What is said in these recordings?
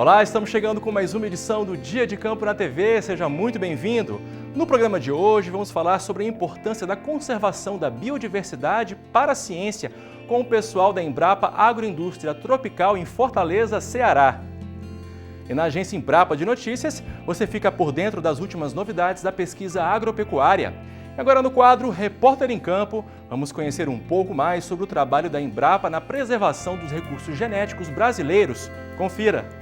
Olá, estamos chegando com mais uma edição do Dia de Campo na TV, seja muito bem-vindo. No programa de hoje vamos falar sobre a importância da conservação da biodiversidade para a ciência com o pessoal da Embrapa Agroindústria Tropical em Fortaleza, Ceará. E na agência Embrapa de Notícias, você fica por dentro das últimas novidades da pesquisa agropecuária. E agora no quadro Repórter em Campo, vamos conhecer um pouco mais sobre o trabalho da Embrapa na preservação dos recursos genéticos brasileiros. Confira!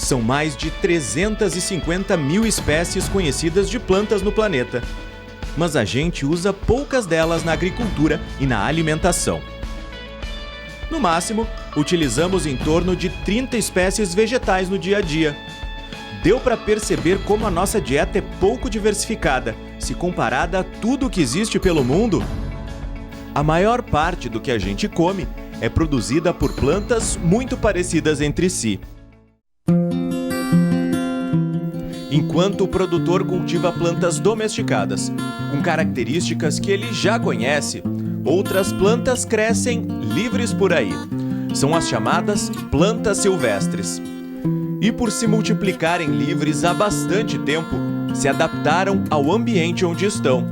São mais de 350 mil espécies conhecidas de plantas no planeta. Mas a gente usa poucas delas na agricultura e na alimentação. No máximo, utilizamos em torno de 30 espécies vegetais no dia a dia. Deu para perceber como a nossa dieta é pouco diversificada, se comparada a tudo que existe pelo mundo? A maior parte do que a gente come é produzida por plantas muito parecidas entre si. Enquanto o produtor cultiva plantas domesticadas, com características que ele já conhece, outras plantas crescem livres por aí. São as chamadas plantas silvestres. E por se multiplicarem livres há bastante tempo, se adaptaram ao ambiente onde estão.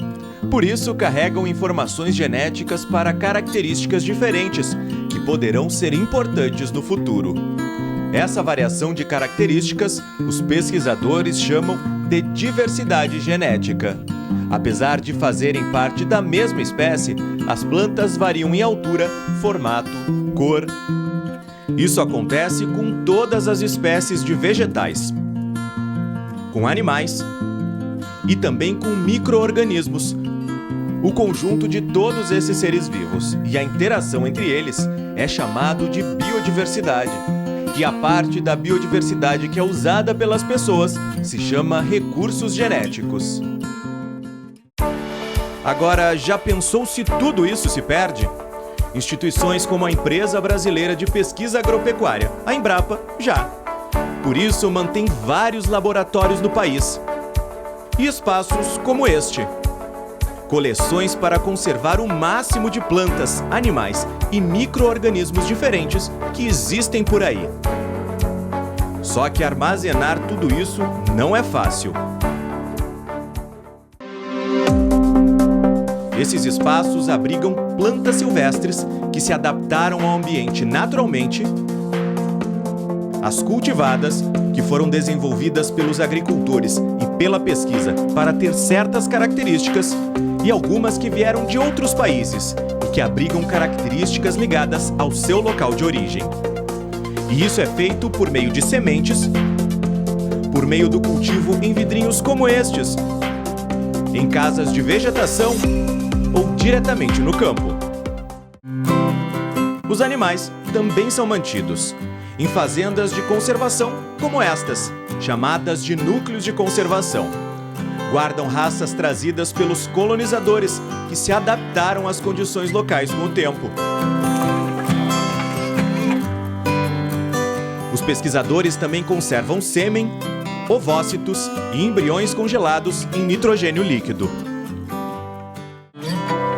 Por isso, carregam informações genéticas para características diferentes, que poderão ser importantes no futuro. Essa variação de características, os pesquisadores chamam de diversidade genética. Apesar de fazerem parte da mesma espécie, as plantas variam em altura, formato, cor. Isso acontece com todas as espécies de vegetais, com animais e também com micro-organismos, o conjunto de todos esses seres vivos. E a interação entre eles é chamado de biodiversidade. E a parte da biodiversidade que é usada pelas pessoas se chama recursos genéticos. Agora, já pensou se tudo isso se perde? Instituições como a Empresa Brasileira de Pesquisa Agropecuária, a Embrapa, já. Por isso, mantém vários laboratórios no país. E espaços como este. Coleções para conservar o máximo de plantas, animais e micro-organismos diferentes que existem por aí. Só que armazenar tudo isso não é fácil. Esses espaços abrigam plantas silvestres que se adaptaram ao ambiente naturalmente, as cultivadas, que foram desenvolvidas pelos agricultores e pela pesquisa para ter certas características, e algumas que vieram de outros países e que abrigam características ligadas ao seu local de origem. E isso é feito por meio de sementes, por meio do cultivo em vidrinhos como estes, em casas de vegetação ou diretamente no campo. Os animais também são mantidos em fazendas de conservação como estas, chamadas de núcleos de conservação. Guardam raças trazidas pelos colonizadores que se adaptaram às condições locais com o tempo. Os pesquisadores também conservam sêmen, ovócitos e embriões congelados em nitrogênio líquido.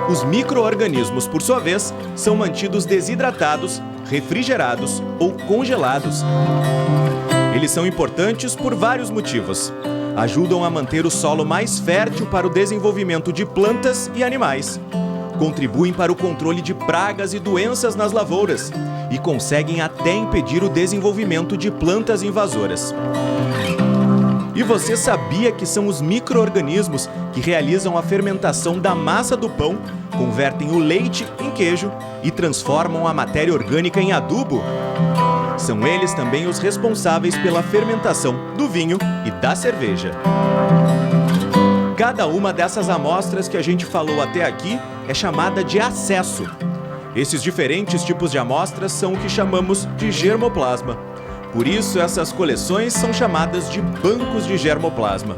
Os micro-organismos, por sua vez, são mantidos desidratados, refrigerados ou congelados. Eles são importantes por vários motivos. Ajudam a manter o solo mais fértil para o desenvolvimento de plantas e animais. Contribuem para o controle de pragas e doenças nas lavouras e conseguem até impedir o desenvolvimento de plantas invasoras. E você sabia que são os micro-organismos que realizam a fermentação da massa do pão, convertem o leite em queijo e transformam a matéria orgânica em adubo? São eles também os responsáveis pela fermentação do vinho e da cerveja. Cada uma dessas amostras que a gente falou até aqui é chamada de acesso. Esses diferentes tipos de amostras são o que chamamos de germoplasma. Por isso, essas coleções são chamadas de bancos de germoplasma.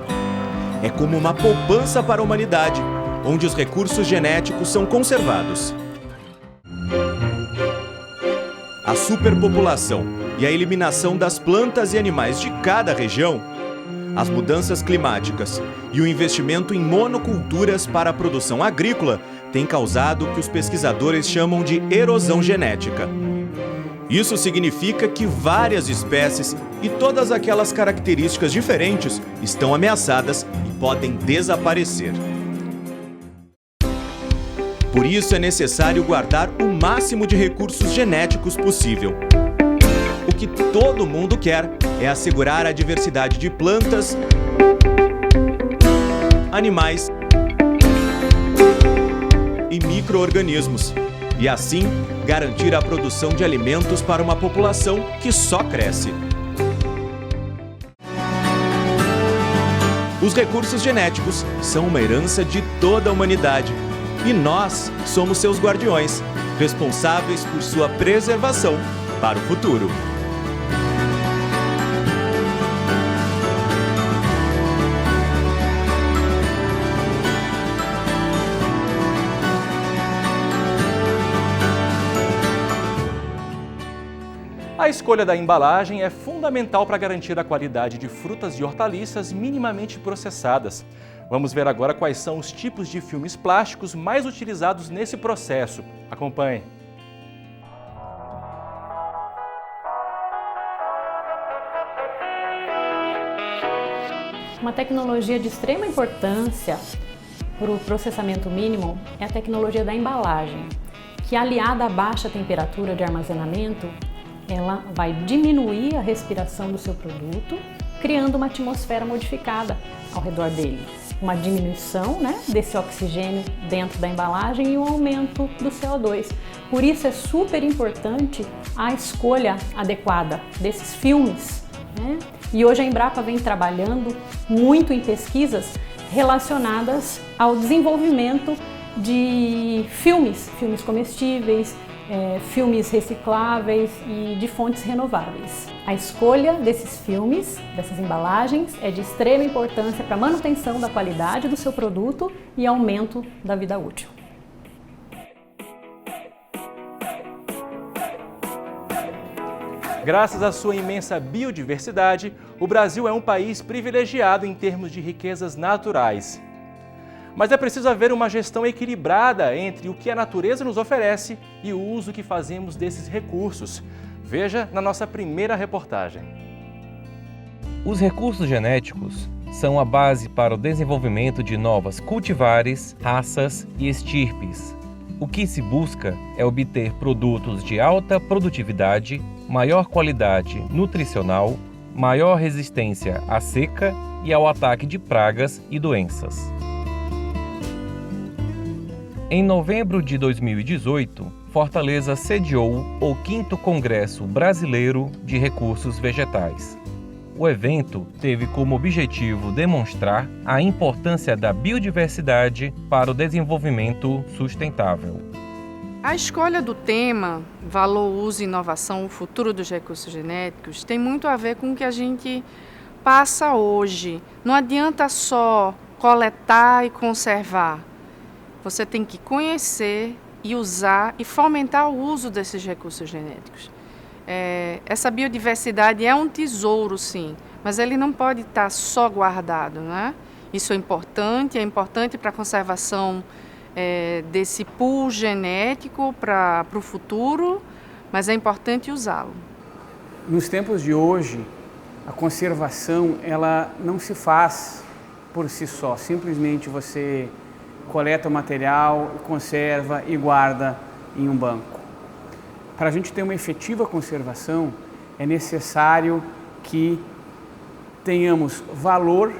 É como uma poupança para a humanidade, onde os recursos genéticos são conservados. A superpopulação e a eliminação das plantas e animais de cada região, as mudanças climáticas e o investimento em monoculturas para a produção agrícola têm causado o que os pesquisadores chamam de erosão genética. Isso significa que várias espécies e todas aquelas características diferentes estão ameaçadas e podem desaparecer. Por isso é necessário guardar o máximo de recursos genéticos possível. O que todo mundo quer é assegurar a diversidade de plantas, animais e micro-organismos, e assim garantir a produção de alimentos para uma população que só cresce. Os recursos genéticos são uma herança de toda a humanidade e nós somos seus guardiões, responsáveis por sua preservação para o futuro. A escolha da embalagem é fundamental para garantir a qualidade de frutas e hortaliças minimamente processadas. Vamos ver agora quais são os tipos de filmes plásticos mais utilizados nesse processo. Acompanhe. Uma tecnologia de extrema importância para o processamento mínimo é a tecnologia da embalagem, que aliada à baixa temperatura de armazenamento, ela vai diminuir a respiração do seu produto, criando uma atmosfera modificada ao redor dele. Uma diminuição, desse oxigênio dentro da embalagem e um aumento do CO2. Por isso é super importante a escolha adequada desses filmes. E hoje a Embrapa vem trabalhando muito em pesquisas relacionadas ao desenvolvimento de filmes comestíveis, filmes recicláveis e de fontes renováveis. A escolha desses filmes, dessas embalagens, é de extrema importância para a manutenção da qualidade do seu produto e aumento da vida útil. Graças à sua imensa biodiversidade, o Brasil é um país privilegiado em termos de riquezas naturais. Mas é preciso haver uma gestão equilibrada entre o que a natureza nos oferece e o uso que fazemos desses recursos. Veja na nossa primeira reportagem. Os recursos genéticos são a base para o desenvolvimento de novas cultivares, raças e estirpes. O que se busca é obter produtos de alta produtividade, maior qualidade nutricional, maior resistência à seca e ao ataque de pragas e doenças. Em novembro de 2018, Fortaleza sediou o 5º Congresso Brasileiro de Recursos Vegetais. O evento teve como objetivo demonstrar a importância da biodiversidade para o desenvolvimento sustentável. A escolha do tema Valor, Uso e Inovação, o futuro dos recursos genéticos, tem muito a ver com o que a gente passa hoje. Não adianta só coletar e conservar. Você tem que conhecer e usar e fomentar o uso desses recursos genéticos. Essa biodiversidade é um tesouro, sim, mas ele não pode estar só guardado, Isso é importante para a conservação desse pool genético para o futuro, mas é importante usá-lo. Nos tempos de hoje, a conservação ela não se faz por si só, simplesmente você coleta o material, conserva e guarda em um banco. Para a gente ter uma efetiva conservação, é necessário que tenhamos valor,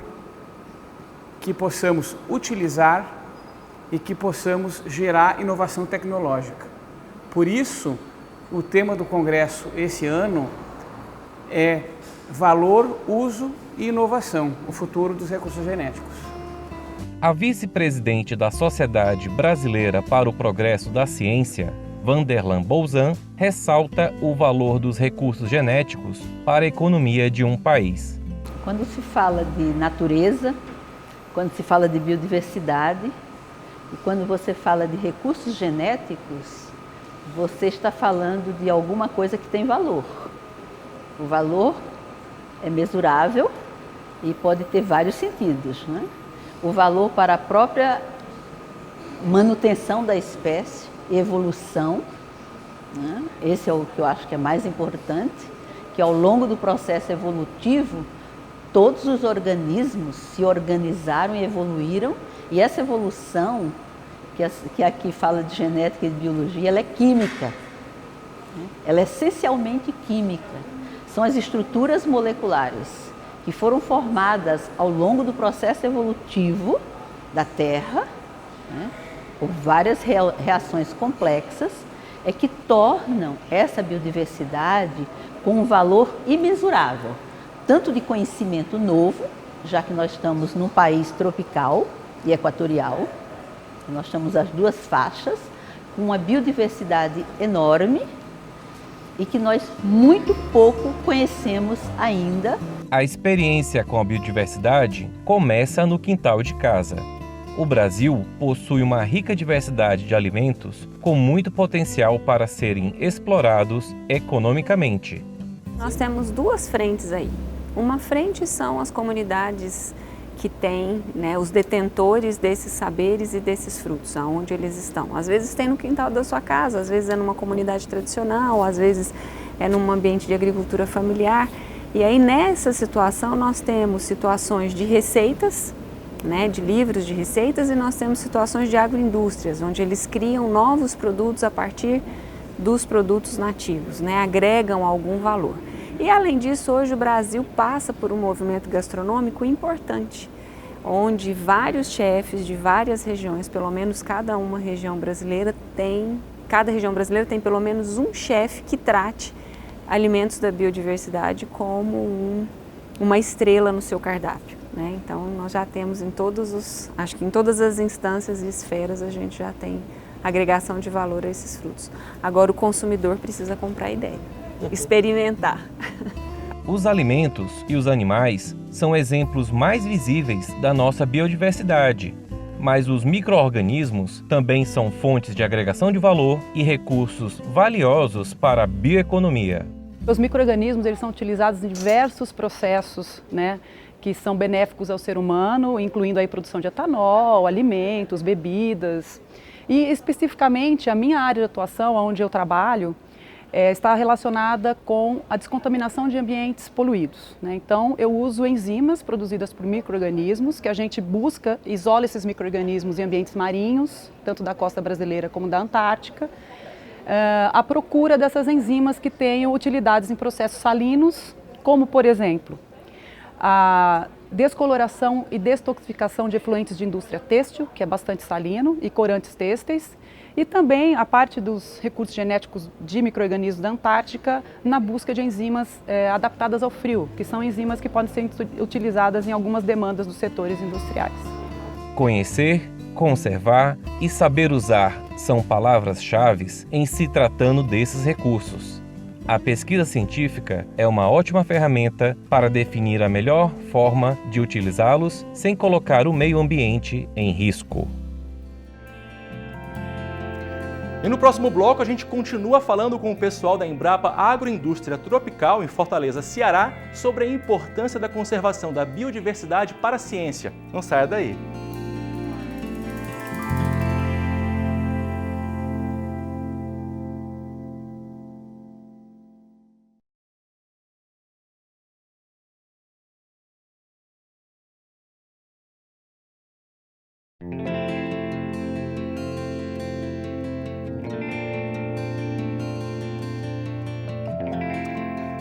que possamos utilizar e que possamos gerar inovação tecnológica. Por isso, o tema do Congresso esse ano é valor, uso e inovação, o futuro dos recursos genéticos. A vice-presidente da Sociedade Brasileira para o Progresso da Ciência, Vanderlan Bolzan, ressalta o valor dos recursos genéticos para a economia de um país. Quando se fala de natureza, quando se fala de biodiversidade e quando você fala de recursos genéticos, você está falando de alguma coisa que tem valor. O valor é mesurável e pode ter vários sentidos, né? O valor para a própria manutenção da espécie, evolução, né? Esse é o que eu acho que é mais importante, que ao longo do processo evolutivo, todos os organismos se organizaram e evoluíram, e essa evolução, que aqui fala de genética e de biologia, ela é química, né? Ela é essencialmente química. São as estruturas moleculares que foram formadas ao longo do processo evolutivo da Terra, né, por várias reações complexas, é que tornam essa biodiversidade com um valor imensurável, tanto de conhecimento novo, já que nós estamos num país tropical e equatorial, nós temos as duas faixas, com uma biodiversidade enorme, e que nós muito pouco conhecemos ainda. A experiência com a biodiversidade começa no quintal de casa. O Brasil possui uma rica diversidade de alimentos com muito potencial para serem explorados economicamente. Nós temos duas frentes aí. Uma frente são as comunidades que têm, né, os detentores desses saberes e desses frutos, aonde eles estão. Às vezes tem no quintal da sua casa, às vezes é numa comunidade tradicional, às vezes é num ambiente de agricultura familiar. E aí nessa situação nós temos situações de receitas, né, de livros de receitas, e nós temos situações de agroindústrias, onde eles criam novos produtos a partir dos produtos nativos, né, agregam algum valor. E além disso, hoje o Brasil passa por um movimento gastronômico importante, onde vários chefes de várias regiões, pelo menos cada região brasileira tem pelo menos um chefe que trate alimentos da biodiversidade como uma estrela no seu cardápio, né? Então nós já temos acho que em todas as instâncias e esferas a gente já tem agregação de valor a esses frutos. Agora o consumidor precisa comprar a ideia, experimentar. Os alimentos e os animais são exemplos mais visíveis da nossa biodiversidade, mas os micro-organismos também são fontes de agregação de valor e recursos valiosos para a bioeconomia. Os micro-organismos eles são utilizados em diversos processos, né, que são benéficos ao ser humano, incluindo a produção de etanol, alimentos, bebidas. E especificamente a minha área de atuação, onde eu trabalho, está relacionada com a descontaminação de ambientes poluídos, né? Então, eu uso enzimas produzidas por micro-organismos, que a gente busca, isola esses micro-organismos em ambientes marinhos, tanto da costa brasileira como da Antártica, à procura dessas enzimas que tenham utilidades em processos salinos, como, por exemplo, a descoloração e detoxificação de efluentes de indústria têxtil, que é bastante salino, e corantes têxteis, e também a parte dos recursos genéticos de micro-organismos da Antártica na busca de enzimas adaptadas ao frio, que são enzimas que podem ser utilizadas em algumas demandas dos setores industriais. Conhecer, conservar e saber usar são palavras-chave em se tratando desses recursos. A pesquisa científica é uma ótima ferramenta para definir a melhor forma de utilizá-los sem colocar o meio ambiente em risco. E no próximo bloco a gente continua falando com o pessoal da Embrapa Agroindústria Tropical em Fortaleza, Ceará, sobre a importância da conservação da biodiversidade para a ciência. Não saia daí!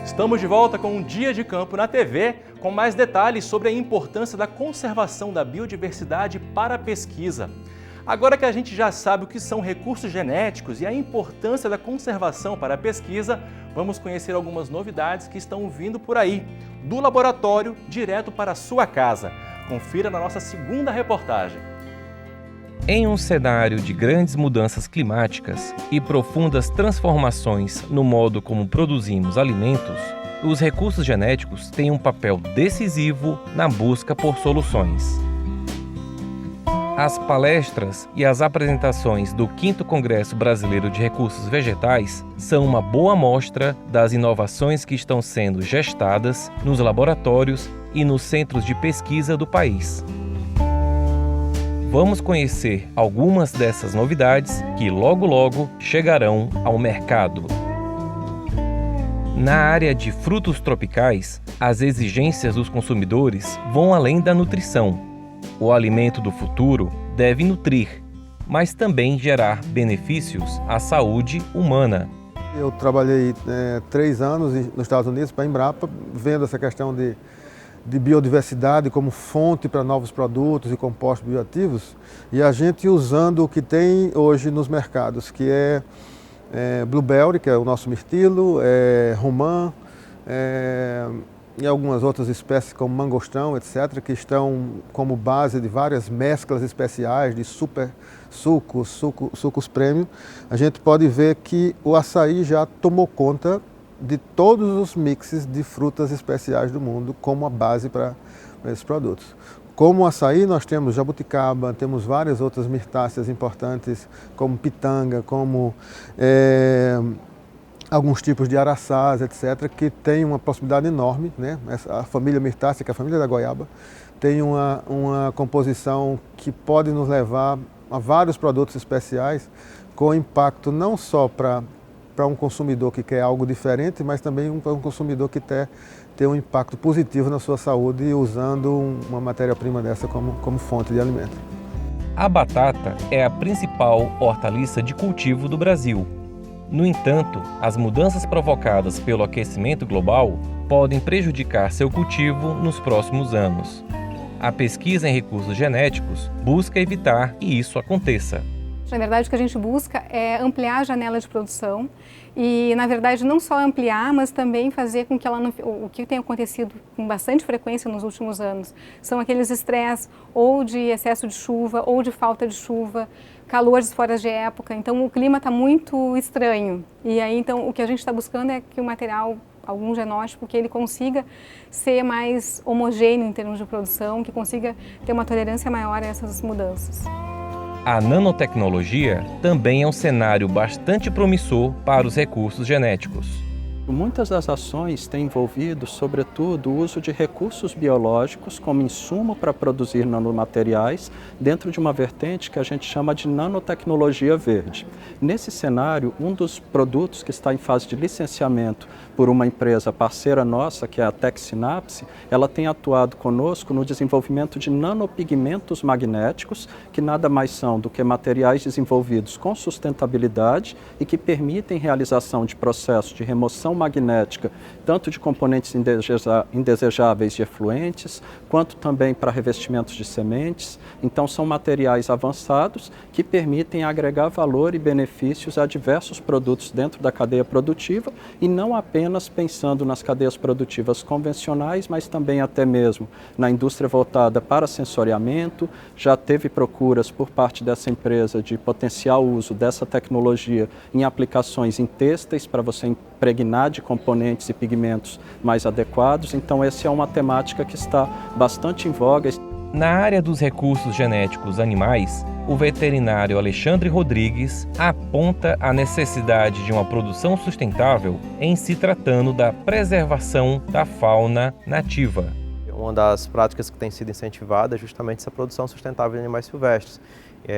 Estamos de volta com um Dia de Campo na TV, com mais detalhes sobre a importância da conservação da biodiversidade para a pesquisa. Agora que a gente já sabe o que são recursos genéticos e a importância da conservação para a pesquisa, vamos conhecer algumas novidades que estão vindo por aí, do laboratório direto para a sua casa. Confira na nossa segunda reportagem. Em um cenário de grandes mudanças climáticas e profundas transformações no modo como produzimos alimentos, os recursos genéticos têm um papel decisivo na busca por soluções. As palestras e as apresentações do 5º Congresso Brasileiro de Recursos Vegetais são uma boa amostra das inovações que estão sendo gestadas nos laboratórios e nos centros de pesquisa do país. Vamos conhecer algumas dessas novidades que logo chegarão ao mercado. Na área de frutos tropicais, as exigências dos consumidores vão além da nutrição. O alimento do futuro deve nutrir, mas também gerar benefícios à saúde humana. Eu trabalhei 3 anos nos Estados Unidos para a Embrapa, vendo essa questão de biodiversidade como fonte para novos produtos e compostos bioativos, e a gente usando o que tem hoje nos mercados, que é blueberry, que é o nosso mirtilo, romã, e algumas outras espécies como mangostão, etc., que estão como base de várias mesclas especiais de super sucos premium. A gente pode ver que o açaí já tomou conta de todos os mixes de frutas especiais do mundo como a base para esses produtos. Como o açaí, nós temos jabuticaba, temos várias outras mirtáceas importantes, como pitanga, como alguns tipos de araçás, etc., que tem uma possibilidade enorme, né? A família mirtácea, que é a família da goiaba, tem uma composição que pode nos levar a vários produtos especiais com impacto não só para um consumidor que quer algo diferente, mas também para um consumidor que quer ter um impacto positivo na sua saúde usando uma matéria-prima dessa como fonte de alimento. A batata é a principal hortaliça de cultivo do Brasil. No entanto, as mudanças provocadas pelo aquecimento global podem prejudicar seu cultivo nos próximos anos. A pesquisa em recursos genéticos busca evitar que isso aconteça. Na verdade, o que a gente busca é ampliar a janela de produção e, na verdade, não só ampliar, mas também fazer com que ela não... O que tem acontecido com bastante frequência nos últimos anos são aqueles estresses ou de excesso de chuva ou de falta de chuva, calores fora de época. Então, o clima está muito estranho. E aí, então, o que a gente está buscando é que o material, algum genótipo, que ele consiga ser mais homogêneo em termos de produção, que consiga ter uma tolerância maior a essas mudanças. A nanotecnologia também é um cenário bastante promissor para os recursos genéticos. Muitas das ações têm envolvido, sobretudo, o uso de recursos biológicos como insumo para produzir nanomateriais dentro de uma vertente que a gente chama de nanotecnologia verde. Nesse cenário, um dos produtos que está em fase de licenciamento por uma empresa parceira nossa, que é a TecSynapse, ela tem atuado conosco no desenvolvimento de nanopigmentos magnéticos, que nada mais são do que materiais desenvolvidos com sustentabilidade e que permitem realização de processos de remoção magnética, tanto de componentes indesejáveis de efluentes, quanto também para revestimentos de sementes. Então, são materiais avançados que permitem agregar valor e benefícios a diversos produtos dentro da cadeia produtiva e não apenas pensando nas cadeias produtivas convencionais, mas também até mesmo na indústria voltada para sensoriamento. Já teve procuras por parte dessa empresa de potencial uso dessa tecnologia em aplicações em têxteis para você impregnar de componentes e pigmentos mais adequados. Então, essa é uma temática que está bastante em voga. Na área dos recursos genéticos animais, o veterinário Alexandre Rodrigues aponta a necessidade de uma produção sustentável em se tratando da preservação da fauna nativa. Uma das práticas que tem sido incentivada é justamente essa produção sustentável de animais silvestres.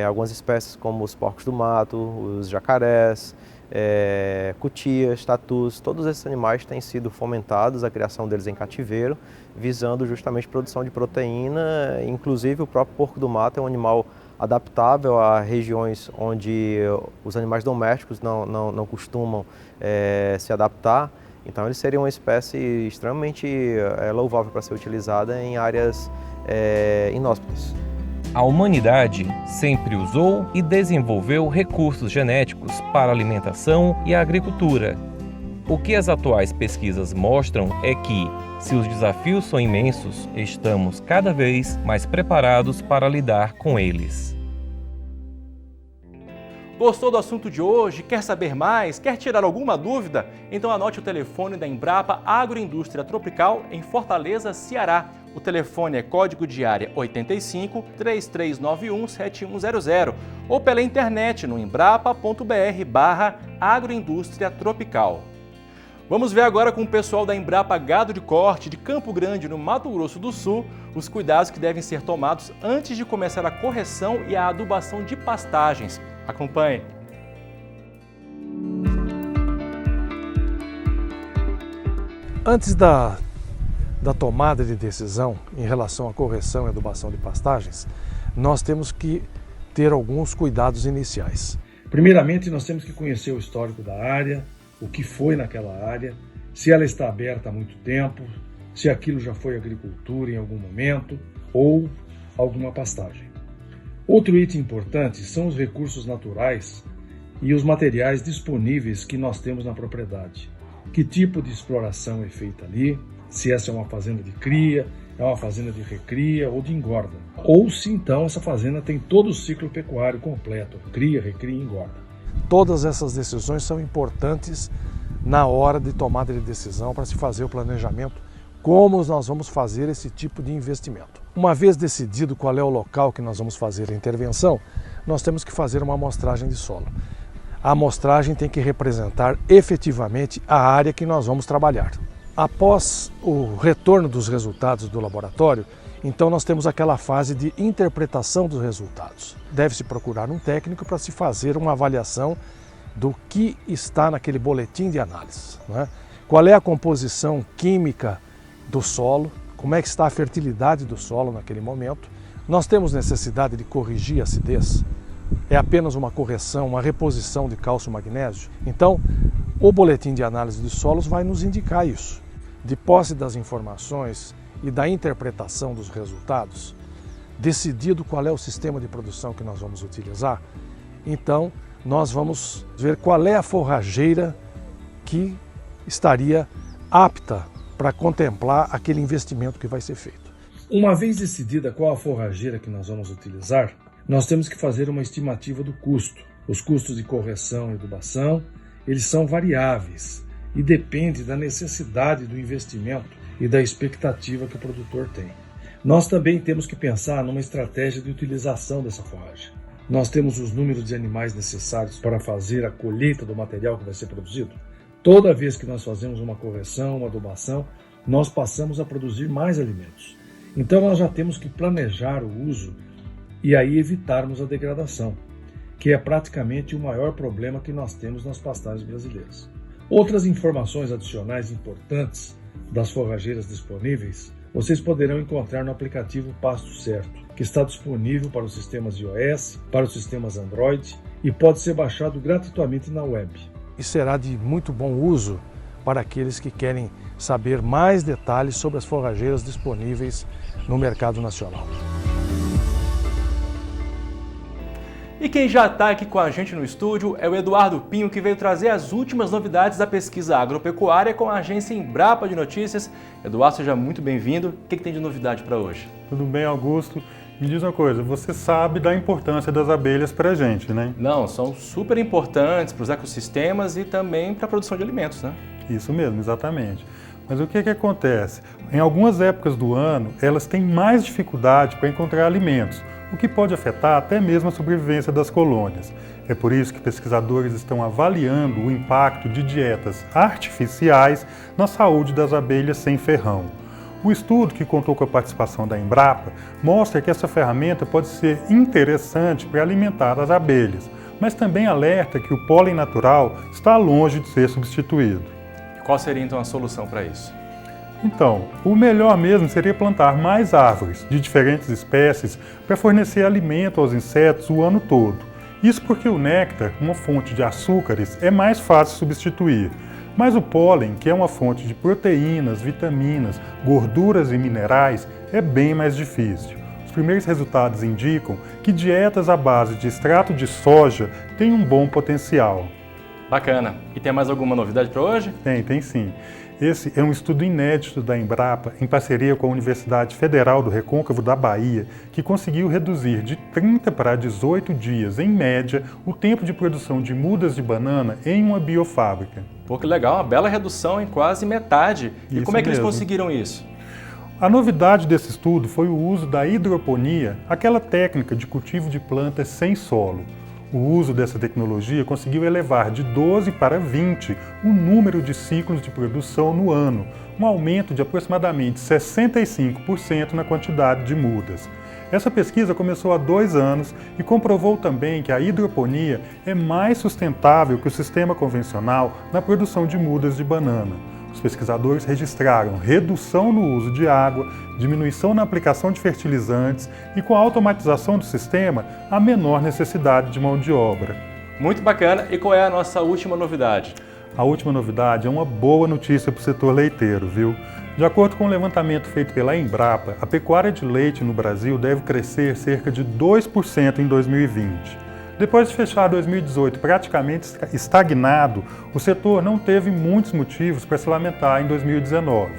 Algumas espécies como os porcos do mato, os jacarés, cutias, tatus, todos esses animais têm sido fomentados, a criação deles em cativeiro, visando justamente produção de proteína. Inclusive o próprio porco do mato é um animal adaptável a regiões onde os animais domésticos não costumam se adaptar. Então ele seria uma espécie extremamente louvável para ser utilizada em áreas inóspitas. A humanidade sempre usou e desenvolveu recursos genéticos para a alimentação e a agricultura. O que as atuais pesquisas mostram é que, se os desafios são imensos, estamos cada vez mais preparados para lidar com eles. Gostou do assunto de hoje? Quer saber mais? Quer tirar alguma dúvida? Então anote o telefone da Embrapa Agroindústria Tropical em Fortaleza, Ceará. O telefone é código de área 85 3391 7100 ou pela internet no embrapa.br/agroindústria tropical. Vamos ver agora com o pessoal da Embrapa Gado de Corte de Campo Grande, no Mato Grosso do Sul, os cuidados que devem ser tomados antes de começar a correção e a adubação de pastagens. Acompanhe. Antes da tomada de decisão em relação à correção e adubação de pastagens, nós temos que ter alguns cuidados iniciais. Primeiramente, nós temos que conhecer o histórico da área, o que foi naquela área, se ela está aberta há muito tempo, se aquilo já foi agricultura em algum momento ou alguma pastagem. Outro item importante são os recursos naturais e os materiais disponíveis que nós temos na propriedade. Que tipo de exploração é feita ali, se essa é uma fazenda de cria, é uma fazenda de recria ou de engorda. Ou se então essa fazenda tem todo o ciclo pecuário completo, cria, recria e engorda. Todas essas decisões são importantes na hora de tomada de decisão para se fazer o planejamento, como nós vamos fazer esse tipo de investimento. Uma vez decidido qual é o local que nós vamos fazer a intervenção, nós temos que fazer uma amostragem de solo. A amostragem tem que representar efetivamente a área que nós vamos trabalhar. Após o retorno dos resultados do laboratório, então nós temos aquela fase de interpretação dos resultados. Deve-se procurar um técnico para se fazer uma avaliação do que está naquele boletim de análise, né? Qual é a composição química do solo, como é que está a fertilidade do solo naquele momento. Nós temos necessidade de corrigir a acidez? É apenas uma correção, uma reposição de cálcio e magnésio? Então, o boletim de análise de solos vai nos indicar isso. De posse das informações e da interpretação dos resultados, decidido qual é o sistema de produção que nós vamos utilizar, então nós vamos ver qual é a forrageira que estaria apta para contemplar aquele investimento que vai ser feito. Uma vez decidida qual a forrageira que nós vamos utilizar, nós temos que fazer uma estimativa do custo. Os custos de correção e adubação, eles são variáveis e depende da necessidade do investimento e da expectativa que o produtor tem. Nós também temos que pensar numa estratégia de utilização dessa forragem. Nós temos os números de animais necessários para fazer a colheita do material que vai ser produzido. Toda vez que nós fazemos uma correção, uma adubação, nós passamos a produzir mais alimentos. Então nós já temos que planejar o uso e aí evitarmos a degradação, que é praticamente o maior problema que nós temos nas pastagens brasileiras. Outras informações adicionais importantes das forrageiras disponíveis, vocês poderão encontrar no aplicativo Pasto Certo, que está disponível para os sistemas iOS, para os sistemas Android e pode ser baixado gratuitamente na web. E será de muito bom uso para aqueles que querem saber mais detalhes sobre as forrageiras disponíveis no mercado nacional. E quem já está aqui com a gente no estúdio é o Eduardo Pinho, que veio trazer as últimas novidades da pesquisa agropecuária com a agência Embrapa de Notícias. Eduardo, seja muito bem-vindo. O que tem de novidade para hoje? Tudo bem, Augusto? Me diz uma coisa, você sabe da importância das abelhas para a gente, né? Não, são super importantes para os ecossistemas e também para a produção de alimentos, né? Isso mesmo, exatamente. Mas o que acontece? Em algumas épocas do ano, elas têm mais dificuldade para encontrar alimentos, o que pode afetar até mesmo a sobrevivência das colônias. É por isso que pesquisadores estão avaliando o impacto de dietas artificiais na saúde das abelhas sem ferrão. O estudo, que contou com a participação da Embrapa, mostra que essa ferramenta pode ser interessante para alimentar as abelhas, mas também alerta que o pólen natural está longe de ser substituído. Qual seria então a solução para isso? Então, o melhor mesmo seria plantar mais árvores de diferentes espécies para fornecer alimento aos insetos o ano todo. Isso porque o néctar, uma fonte de açúcares, é mais fácil de substituir. Mas o pólen, que é uma fonte de proteínas, vitaminas, gorduras e minerais, é bem mais difícil. os primeiros resultados indicam que dietas à base de extrato de soja têm um bom potencial. Bacana. E tem mais alguma novidade para hoje? Tem sim. Esse é um estudo inédito da Embrapa, em parceria com a Universidade Federal do Recôncavo da Bahia, que conseguiu reduzir de 30 para 18 dias, em média, o tempo de produção de mudas de banana em uma biofábrica. Pô, que legal, uma bela redução em quase metade. E Isso como é que eles mesmo. conseguiram isso? A novidade desse estudo foi o uso da hidroponia, aquela técnica de cultivo de plantas sem solo. O uso dessa tecnologia conseguiu elevar de 12 para 20 o número de ciclos de produção no ano, um aumento de aproximadamente 65% na quantidade de mudas. Essa pesquisa começou há 2 anos e comprovou também que a hidroponia é mais sustentável que o sistema convencional na produção de mudas de banana. Os pesquisadores registraram redução no uso de água, diminuição na aplicação de fertilizantes e, com a automatização do sistema, a menor necessidade de mão de obra. Muito bacana. E qual é a nossa última novidade? A última novidade é uma boa notícia para o setor leiteiro, viu? De acordo com o levantamento feito pela Embrapa, a pecuária de leite no Brasil deve crescer cerca de 2% em 2020. Depois de fechar 2018 praticamente estagnado, o setor não teve muitos motivos para se lamentar em 2019.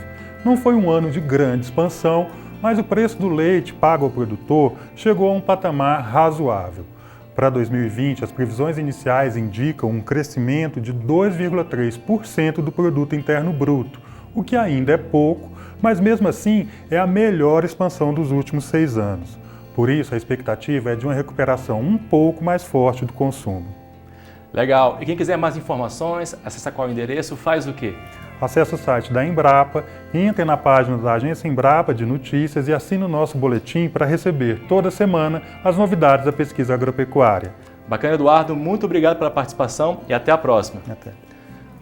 Não foi um ano de grande expansão, mas o preço do leite pago ao produtor chegou a um patamar razoável. Para 2020, as previsões iniciais indicam um crescimento de 2,3% do produto interno bruto, o que ainda é pouco, mas mesmo assim é a melhor expansão dos últimos 6 anos. Por isso, a expectativa é de uma recuperação um pouco mais forte do consumo. Legal. E quem quiser mais informações, acessa qual endereço, faz o quê? Acesse o site da Embrapa, entre na página da Agência Embrapa de Notícias e assine o nosso boletim para receber toda semana as novidades da pesquisa agropecuária. Bacana, Eduardo. Muito obrigado pela participação e até a próxima. Até.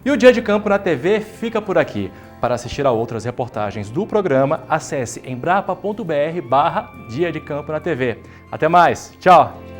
E o Dia de Campo na TV fica por aqui. Para assistir a outras reportagens do programa, acesse embrapa.br/Dia de Campo na TV. Até mais. Tchau!